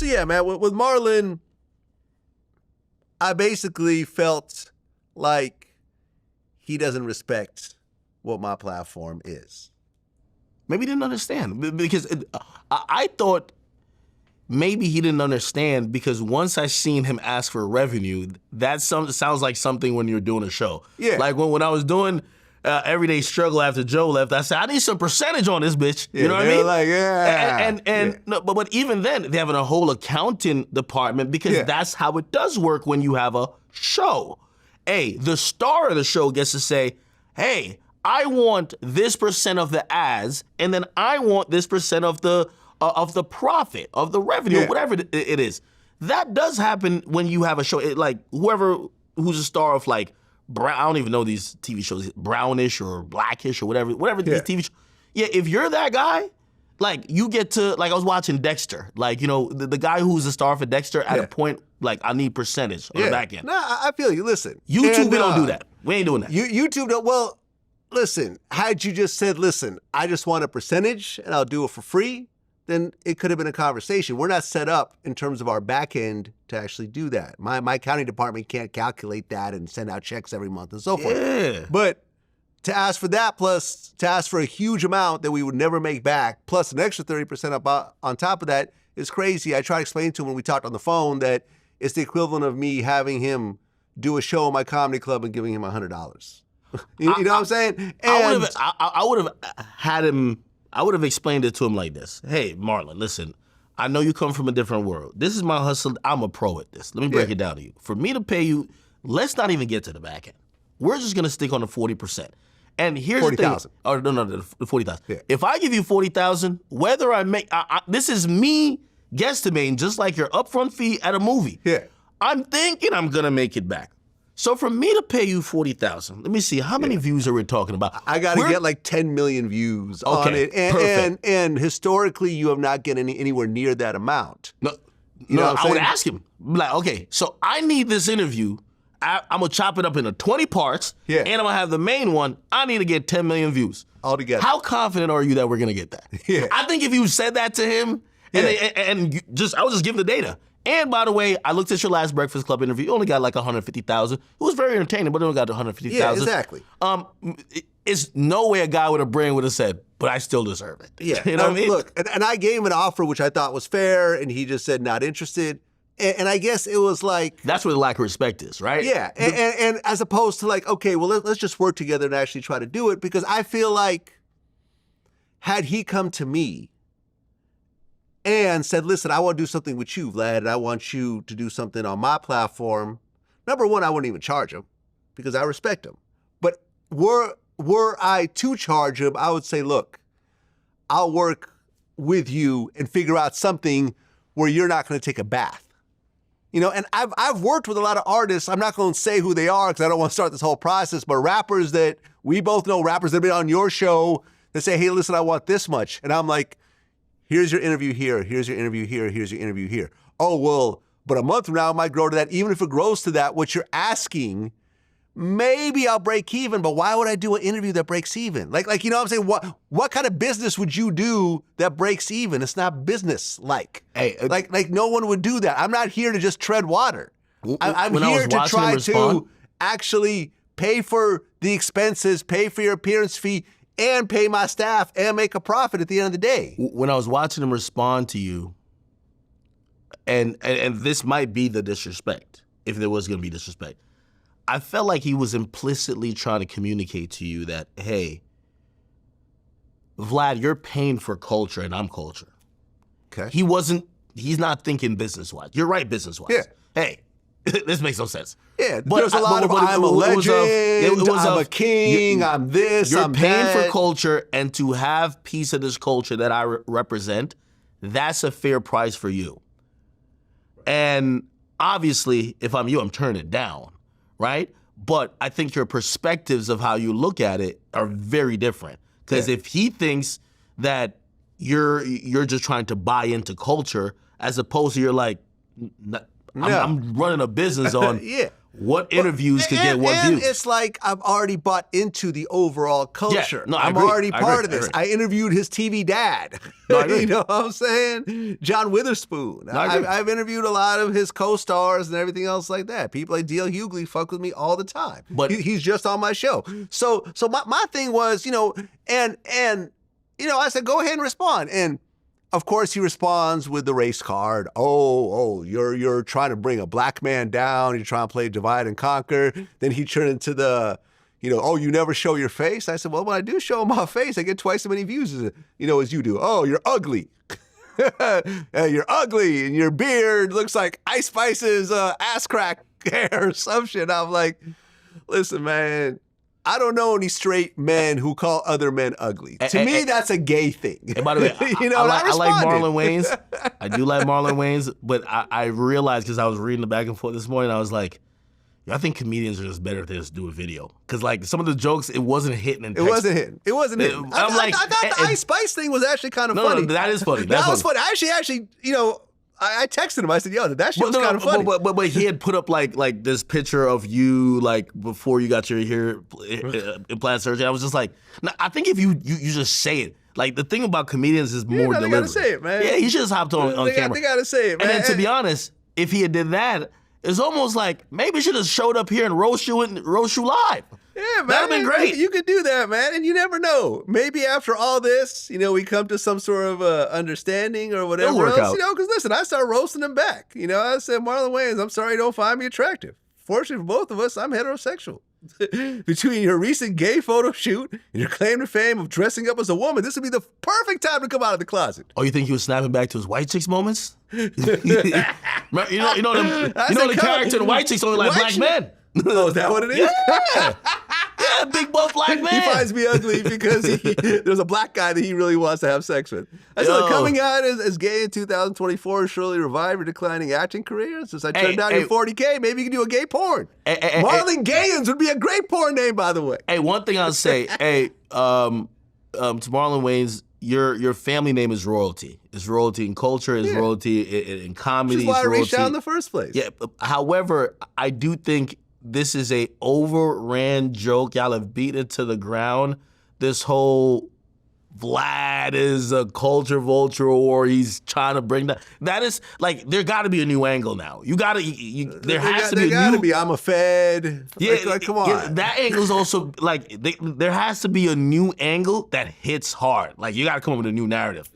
yeah, man, with Marlon, I basically felt like he doesn't respect what my platform is. Maybe he didn't understand because I thought maybe he didn't understand because once I seen him ask for revenue, that sounds like something when you're doing a show. Yeah. Like when I was doing Everyday Struggle after Joe left, I said, I need some percentage on this bitch. Yeah, you know what I mean? Like, yeah. And no, but even then, they have a whole accounting department because that's how it does work when you have a show. Hey, the star of the show gets to say, hey, I want this percent of the ads, and then I want this percent of the profit, of the revenue, whatever it is. That does happen when you have a show. Like who's a star of like, I don't even know these TV shows, Brownish or Blackish or whatever these TV shows. Yeah, if you're that guy, like you get to, like I was watching Dexter, like, you know, the guy who's a star for Dexter at a point, like I need percentage on the back end. No, I feel you. Listen. YouTube, we don't do that. We ain't doing that. YouTube, well, listen, had you just said, listen, I just want a percentage and I'll do it for free, then it could have been a conversation. We're not set up in terms of our back end to actually do that. My accounting department can't calculate that and send out checks every month and so forth. Yeah. But to ask for that, plus to ask for a huge amount that we would never make back, plus an extra 30% up on top of that is crazy. I tried to explain to him when we talked on the phone that it's the equivalent of me having him do a show in my comedy club and giving him $100. You know what I'm saying? And I would have had him. I would have explained it to him like this. Hey, Marlon, listen, I know you come from a different world. This is my hustle. I'm a pro at this. Let me break it down to you. For me to pay you, let's not even get to the back end. We're just going to stick on the 40%. And here's 40,000. the thing. Oh, no, the 40,000. Yeah. If I give you 40,000, whether I make, this is me guesstimating, just like your upfront fee at a movie. Yeah. I'm thinking I'm going to make it back. So for me to pay you 40,000, let me see, how many views are we talking about? I got to get like 10 million views on it. And historically, you have not get anywhere near that amount. No, you know what I'm I would saying? ask him, like, okay, so I need this interview. I'm going to chop it up into 20 parts, and I'm going to have the main one. I need to get 10 million views. Altogether. How confident are you that we're going to get that? Yeah. I think if you said that to him, and I would just give him the data. And by the way, I looked at your last Breakfast Club interview. You only got like 150,000. It was very entertaining, but it only got 150,000. Yeah, exactly. It's no way a guy with a brain would have said, but I still deserve it. Yeah. You know what I mean? Look, and I gave him an offer which I thought was fair, and he just said not interested. And I guess it was like... That's where the lack of respect is, right? Yeah, and as opposed to like, okay, well, let's just work together and actually try to do it, because I feel like had he come to me and said, listen, I want to do something with you, Vlad, and I want you to do something on my platform, number one, I wouldn't even charge him because I respect him. But were I to charge him, I would say, look, I'll work with you and figure out something where you're not going to take a bath. You know, and I've worked with a lot of artists. I'm not going to say who they are because I don't want to start this whole process, but rappers that we both know, rappers that have been on your show, that say, hey, listen, I want this much. And I'm like, here's your interview here, here's your interview here, here's your interview here. Oh, well, but a month from now it might grow to that. Even if it grows to that, what you're asking, maybe I'll break even, but why would I do an interview that breaks even? Like you know what I'm saying? What kind of business would you do that breaks even? It's not business-like. Hey, like no one would do that. I'm not here to just tread water. I'm here to try to actually pay for the expenses, pay for your appearance fee, and pay my staff and make a profit at the end of the day. When I was watching him respond to you, and this might be the disrespect, if there was going to be disrespect, I felt like he was implicitly trying to communicate to you that, hey, Vlad, you're paying for culture and I'm culture. Okay. He's not thinking business-wise. You're right business-wise. Yeah. Hey, this makes no sense. Yeah, but there's a lot of I'm a legend, I'm a king, I'm this, I'm that. You're paying for culture, and to have piece of this culture that I represent, that's a fair price for you. And obviously, if I'm you, I'm turning it down, right? But I think your perspectives of how you look at it are very different. Because if he thinks that you're just trying to buy into culture, as opposed to you're like, I'm running a business on What interviews could get what and views? it's like I've already bought into the overall culture. Yeah, no, I I'm agree. already I part agree. of this. I I interviewed his TV dad. No, I agree. You know what I'm saying? John Witherspoon. No, I agree. I've interviewed a lot of his co-stars and everything else like that. People like D.L. Hughley fuck with me all the time. But He's just on my show. So my thing was, and I said, go ahead and respond. And of course, he responds with the race card. Oh, you're trying to bring a black man down. You're trying to play divide and conquer. Then he turned into the, you never show your face. I said, well, when I do show my face, I get twice as many views as you do. Oh, you're ugly. You're ugly, and your beard looks like Ice Spice's ass crack hair or some shit. I'm like, listen, man. I don't know any straight men who call other men ugly. To me, that's a gay thing. And by the way, I like Marlon Wayans. I do like Marlon Wayans, but I realized because I was reading the back and forth this morning, I was like, I think comedians are just better if they just do a video. Because like some of the jokes, it wasn't hitting in text. It wasn't hitting. I thought the Ice Spice thing was actually kind of funny. No, that is funny. That was funny. I actually, I texted him. I said, "Yo, that shit was kind of funny." But he had put up like this picture of you like before you got your hair implant surgery. I was just like, I think if you just say it. Like the thing about comedians is more deliberate. They gotta say it, man. Yeah, he should just hopped on camera. They gotta say it, man. And then to be honest, if he had did that, it's almost like maybe he should have showed up here and roast you live. Yeah, man. That'd been great. You could do that, man. And you never know. Maybe after all this, we come to some sort of understanding or whatever It'll work else. out. Because listen, I started roasting him back. I said, Marlon Wayans, I'm sorry you don't find me attractive. Fortunately for both of us, I'm heterosexual. Between your recent gay photo shoot and your claim to fame of dressing up as a woman, this would be the perfect time to come out of the closet. Oh, you think he was snapping back to his White Chicks moments? You know the character in White Chicks only like black men. Oh, is that what it is? Yeah, big buff black man. He finds me ugly because there's a black guy that he really wants to have sex with. I said, coming out as gay in 2024 surely revive your declining acting career. Since I turned down your 40K, maybe you can do a gay porn. Marlon Wayans would be a great porn name, by the way. Hey, one thing I'll say, to Marlon Wayans, your family name is royalty. It's royalty in culture. It's royalty in comedy. Which is why I reached out in the royalty. first place. Yeah. However, I do think this is a overran joke. Y'all have beaten it to the ground. This whole Vlad is a culture vulture, or he's trying to bring that is like there got to be a new angle now. There has to be. I'm a Fed. Yeah, like come on. Yeah, that angle's also like there has to be a new angle that hits hard. Like you got to come up with a new narrative.